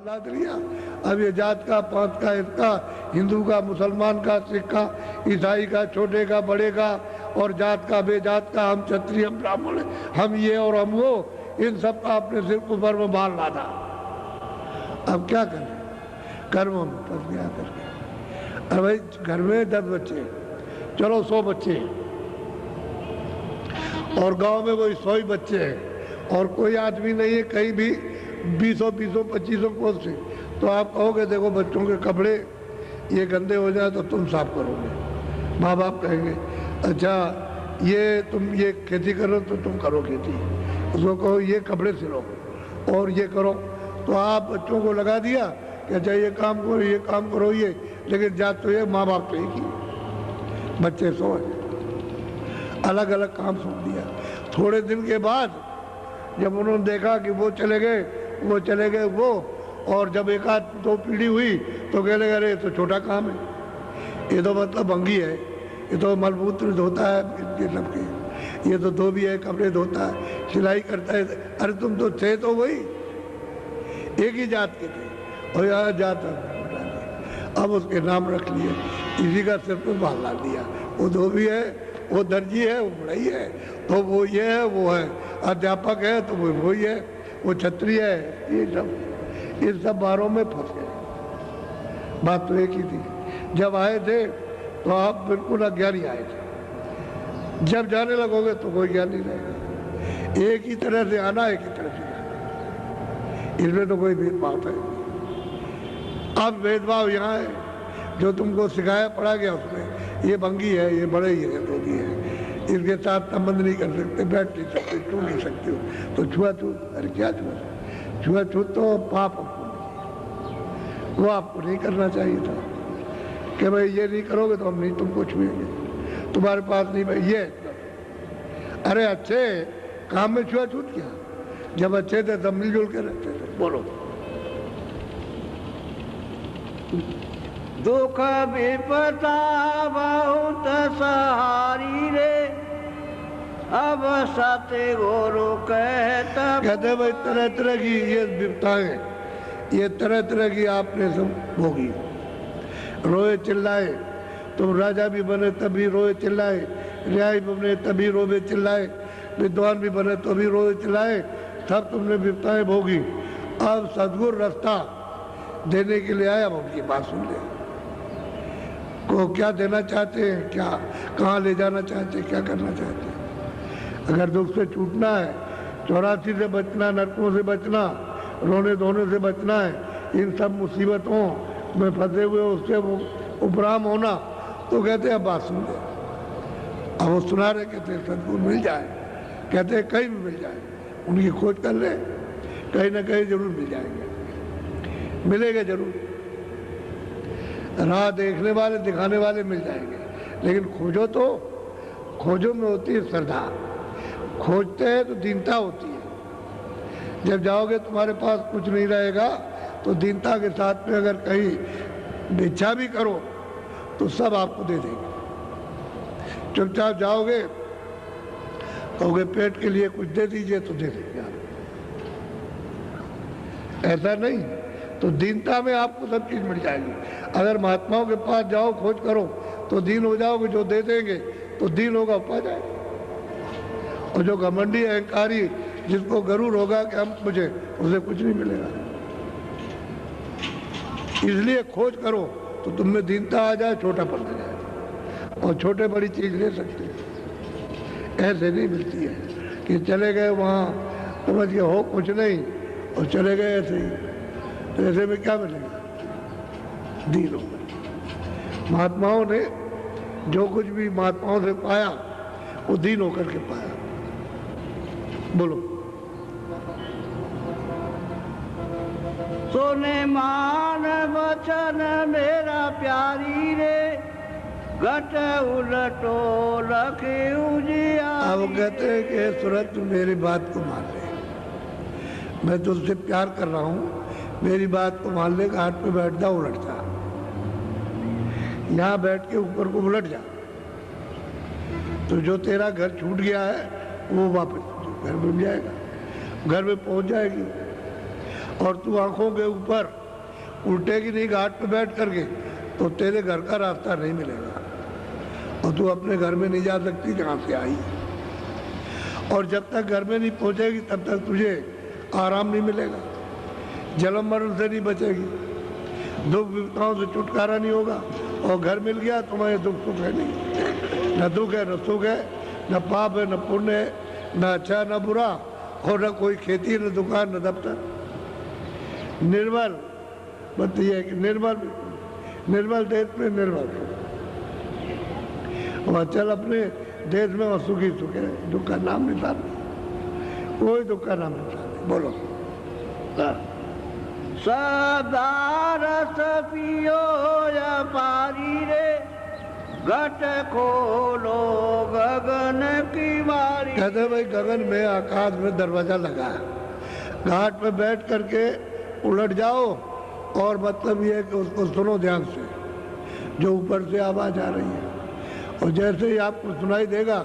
लाद लिया। अब ये जात का पात का इसका, हिंदू का मुसलमान का सिख का ईसाई का, छोटे का बड़े का, और जात का बेजात का, हम क्षत्रिय हम ब्राह्मण हम ये और हम वो, इन सब का अपने सिर ऊपर में बाल लादा। अब क्या करें, कर्म में फंस गया करके। अब भाई घर में 10 बच्चे, चलो 100 बच्चे, और गांव में कोई 100 ही बच्चे हैं, और कोई आदमी नहीं है कहीं भी 20 25 कोस से, तो आप कहोगे देखो बच्चों के कपड़े ये गंदे हो जाए तो तुम साफ करोगे। माँ बाप कहेंगे अच्छा ये तुम ये खेती करो तो तुम करो खेती, उसको कहो ये कपड़े सिलो और ये करो, तो आप बच्चों को लगा दिया कि अच्छा ये काम करो ये काम करो ये, लेकिन जात तो ये माँ बाप तो एक ही, बच्चे 100 हैं, अलग अलग काम सौंप दिया। थोड़े दिन के बाद जब उन्होंने देखा कि वो चले गए वो, और जब एक आध 2 पीढ़ी हुई तो कहने लगे अरे तो छोटा काम है, ये तो मतलब भंगी है, ये तो मलमूत्र धोता है इनके सबके, ये तो धोबी है, कपड़े धोता है, सिलाई करता है। अरे तुम तो थे तो वही एक ही जात के थे, और यहाँ जात अब उसके नाम रख लिए, इसी का सिर पर बाल डाल दिया। वो धोबी है, वो दर्जी है, वो बढ़ई है, तो वो ये है, वो है अध्यापक है, तो वो वही है, वो क्षत्रिय है। ये सब इन सब बारों में फंस गए। बात तो एक ही थी, जब आए थे तो आप बिल्कुल अज्ञानी आए थे, जब जाने लगोगे तो कोई ज्ञान नहीं रहेगा। एक ही तरह से आना, एक ही तरह से जाना, इसमें तो कोई भेदभाव है। अब भेदभाव यहाँ है, जो तुमको सिखाया पढ़ा गया उसमें, ये भंगी है, ये बड़े ही है, धोबी है, इसके साथ संबंध नहीं कर सकते, बैठ नहीं सकते, छू नहीं सकते हो, तो छुआछूत। अरे क्या छुआछूत तो पाप, वो आपको नहीं करना चाहिए था कि भाई ये नहीं करोगे तो हम नहीं तुमको छुएंगे, तुम्हारे पास नहीं भाई ये। अरे अच्छे काम में छुआछूत क्या, जब अच्छे थे तब मिलजुल के रहते थे। बोलो दुख विपदा बहुत सहारी रे, अब सत्य गुरु कहते भाई तरह तरह की ये विपदाएं, ये तरह तरह की आपने सब भोगी। रोए चिल्लाए, तुम राजा भी बने तभी रोए चिल्लाए, न्याय बने तभी रोए चिल्लाए, विद्वान भी बने तो भी रोए चिल्लाए, सब तुमने विपदाएं भोगी। अब सदगुरु रास्ता देने के लिए आए, अब उनकी बात सुन ले, को क्या देना चाहते हैं, क्या कहाँ ले जाना चाहते हैं, क्या करना चाहते हैं। अगर दुख से छूटना है, 84 से बचना, नरकों से बचना, रोने धोने से बचना है, इन सब मुसीबतों में फंसे हुए उससे वो उपराम होना, तो कहते हैं अब बात सुन ले। अब वो सुना रहे, कहते हैं सदगुरु मिल जाए, कहते हैं कहीं भी मिल जाए, उनकी खोज कर ले, कहीं ना कहीं जरूर मिल जाएंगे, मिलेंगे जरूर। राह देखने वाले दिखाने वाले मिल जाएंगे, लेकिन खोजो तो, खोजो में होती है श्रद्धा, खोजते हैं तो दीनता होती है। जब जाओगे तुम्हारे पास कुछ नहीं रहेगा, तो दीनता के साथ में अगर कहीं भिक्षा भी करो तो सब आपको दे देंगे। चुपचाप जाओगे, कहोगे पेट के लिए कुछ दे दीजिए तो दे देंगे आप, ऐसा नहीं। तो दीनता में आपको सब चीज मिल जाएगी। अगर महात्माओं के पास जाओ, खोज करो, तो दीन हो जाओगे, जो दे देंगे तो दीन होगा, पा जाएगा। और जो घमंडी अहंकारी, जिसको गरूर होगा कि हम मुझे, उसे कुछ नहीं मिलेगा। इसलिए खोज करो तो तुम में दीनता आ जाए, छोटा पड़ जाए, और छोटे बड़ी चीज ले सकते हैं। ऐसे नहीं मिलती है कि चले गए वहाँ समझ के हो कुछ नहीं और चले गए ऐसे ही, तो ऐसे में क्या मिलेगा, दीन होगा। महात्माओं ने जो कुछ भी महात्माओं से पाया वो दीन होकर के पाया। बोलो सोने मान वचन मेरा प्यारी रे, घट उलटो रखे उजिया। अब कहते हैं कि सूरज तू मेरी बात को मान ले, मैं तुझसे प्यार कर रहा हूँ, मेरी बात को मान ले, घाट पे बैठ जा, उलट जा, यहाँ बैठ के ऊपर को उलट जा, तो जो तेरा घर छूट गया है वो वापस घर में जाएगा, घर में पहुंच जाएगी। और तू आंखों के ऊपर उल्टेगी नहीं घाट पे बैठ करके तो तेरे घर का रास्ता नहीं मिलेगा और तू अपने घर में नहीं जा सकती जहाँ से आई। और जब तक घर में नहीं पहुँचेगी तब तक तुझे आराम नहीं मिलेगा, जन्म मरण से नहीं बचेगी, दुख विपदाओं से छुटकारा नहीं होगा। और घर मिल गया तुम्हारे दुख सुख है नहीं, न दुख है न सुख है, न पाप है न पुण्य है, न अच्छा न बुरा, और न कोई खेती न दुकान न दफ्तर। निर्मल बस ये है कि निर्मल देश में निर्मल और चल अपने देश में और सुखी सुख है, दुख का नाम निशान नहीं, कोई दुख का नाम निशान नहीं। बोलो सदारस पियो या पारी रे, घट खोलो गगन की बारी। कहते भाई गगन में आकाश में दरवाजा लगा है, घाट पे बैठ करके उलट जाओ और मतलब ये है कि उसको सुनो ध्यान से, जो ऊपर से आवाज आ रही है, और जैसे ही आपको सुनाई देगा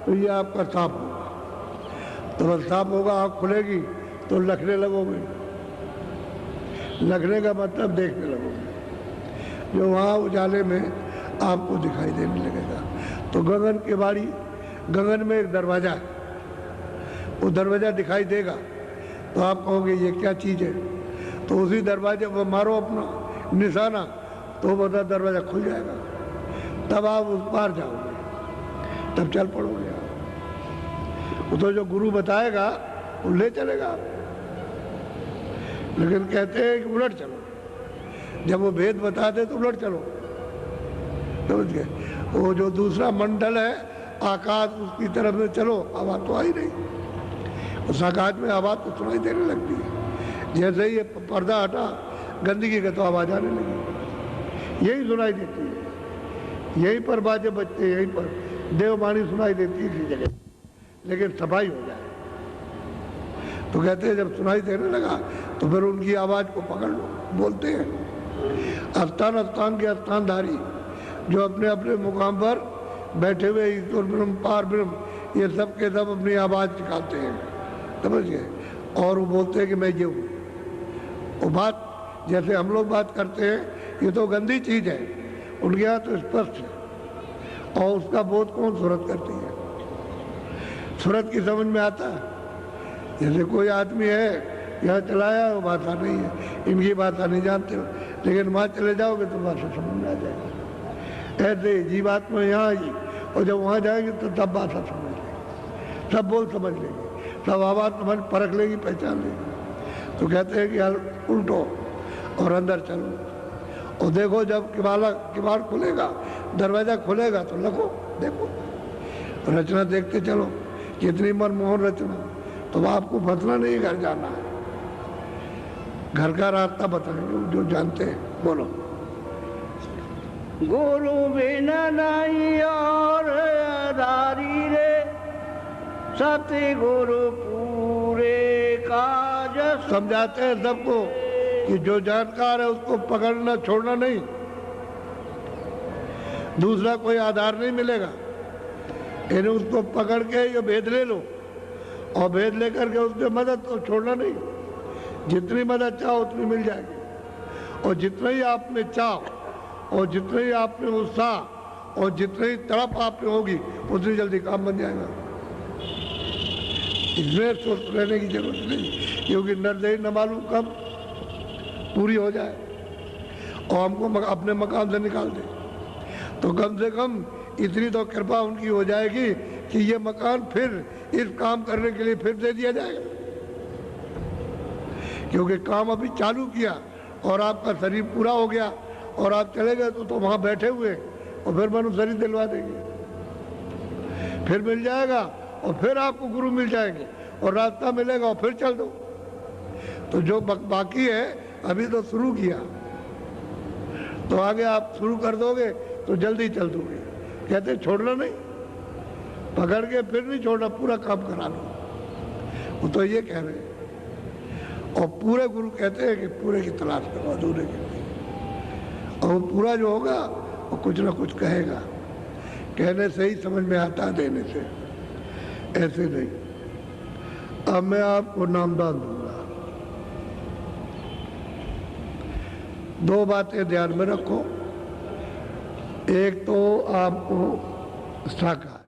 तो ये आपका सांप होगा, तो बस सांप होगा, आँख खुलेगी तो लखने लगोगे, लखने का मतलब देखने लगोगे, जो वहाँ उजाले में आपको दिखाई देने लगेगा। तो गगन के बारी, गगन में एक दरवाज़ा है, वो दरवाज़ा दिखाई देगा तो आप कहोगे ये क्या चीज़ है, तो उसी दरवाजे पर मारो अपना निशाना तो बता दरवाज़ा खुल जाएगा, तब आप उस पार जाओगे, तब चल पड़ोगे आप। वो तो जो गुरु बताएगा वो ले चलेगा आप, लेकिन कहते हैं कि उलट चलो, जब वो भेद बता दे तो उलट चलो, समझ गए। वो जो दूसरा मंडल है आकाश, उसकी तरफ से चलो, आवाज़ तो आई नहीं, उस आकाश में आवाज़ तो सुनाई देने लगती है। जैसे ही ये पर्दा हटा गंदगी का तो आवाज़ आने लगी, यही सुनाई देती है, यहीं पर बाजे बजते, यहीं पर देववाणी सुनाई देती है इसी जगह, लेकिन सफाई हो जाए तो कहते हैं जब सुनाई देने लगा तो फिर उनकी आवाज़ को पकड़ लो। बोलते हैं स्थान स्थान के स्थानधारी जो अपने अपने मुकाम पर बैठे हुए ईश्वर ब्रह्म पार ब्रह्म ये सब के सब अपनी आवाज़ निकालते हैं, समझ गए, और वो बोलते हैं कि मैं ये हूँ। वो बात जैसे हम लोग बात करते हैं ये तो गंदी चीज़ है, उनके यहाँ तो स्पष्ट है, और उसका बोध कौन सूरत करती है, सूरत की समझ में आता है। जैसे कोई आदमी है यहाँ चलाया वो भाषा नहीं है, इनकी भाषा नहीं जानते हो, लेकिन वहाँ चले जाओगे तो भाषा समझ में आ जाएगी। ऐसे जीवात्मा यहाँ आई और जब वहाँ जाएंगे तो तब भाषा समझ लेगी, सब बोल समझ लेगी, सब आवाज़ समझ परख लेगी, पहचान लेगी। तो कहते हैं कि यार उल्टो और अंदर चलो और देखो, जब किवाड़ खुलेगा, दरवाज़ा खुलेगा तो लगो, देखो रचना देखते चलो, कितनी मनमोहन रचना। तो आपको फंसना नहीं, घर जाना है, घर का रास्ता बताएंगे जो जानते हैं। बोलो गुरु बिना नहीं और आधारी रे, सत्य गुरु पूरे काज। समझाते हैं सबको कि जो जानकार है उसको पकड़ना छोड़ना नहीं, दूसरा कोई आधार नहीं मिलेगा, इन्हें उसको पकड़ के ये भेद ले लो और भेद लेकर के उसके मदद तो छोड़ना नहीं, जितनी मदद चाहो उतनी मिल जाएगी, और जितना ही आप में चाह और जितना ही आप में उत्साह और जितनी ही तड़प आप में होगी उतनी जल्दी काम बन जाएगा। इसमें सोच रहने की जरूरत नहीं, क्योंकि नरदेही न मालूम कब पूरी हो जाए और हमको अपने मकाम से निकाल दे, तो कम से कम इतनी तो कृपा उनकी हो जाएगी कि ये मकान फिर इस काम करने के लिए फिर दे दिया जाएगा, क्योंकि काम अभी चालू किया और आपका शरीर पूरा हो गया और आप चले गए तो वहाँ बैठे हुए और फिर मनु शरीर दिलवा देंगे, फिर मिल जाएगा और फिर आपको गुरु मिल जाएंगे और रास्ता मिलेगा और फिर चल दो। तो जो बाकी है अभी तो शुरू किया, तो आगे आप शुरू कर दोगे तो जल्दी चल दोगे। कहते छोड़ना नहीं, पकड़ के फिर नहीं छोड़ना, पूरा काम करा लो। वो तो ये कह रहे हैं, और पूरे गुरु कहते हैं कि पूरे की तलाश करो, अधूरे की नहीं। और वो पूरा जो होगा वो कुछ ना कुछ कहेगा, कहने से ही समझ में आता है, देने से ऐसे नहीं। अब मैं आपको नामदान दूंगा, दो बातें ध्यान में रखो। एक तो आपको शाकाहार,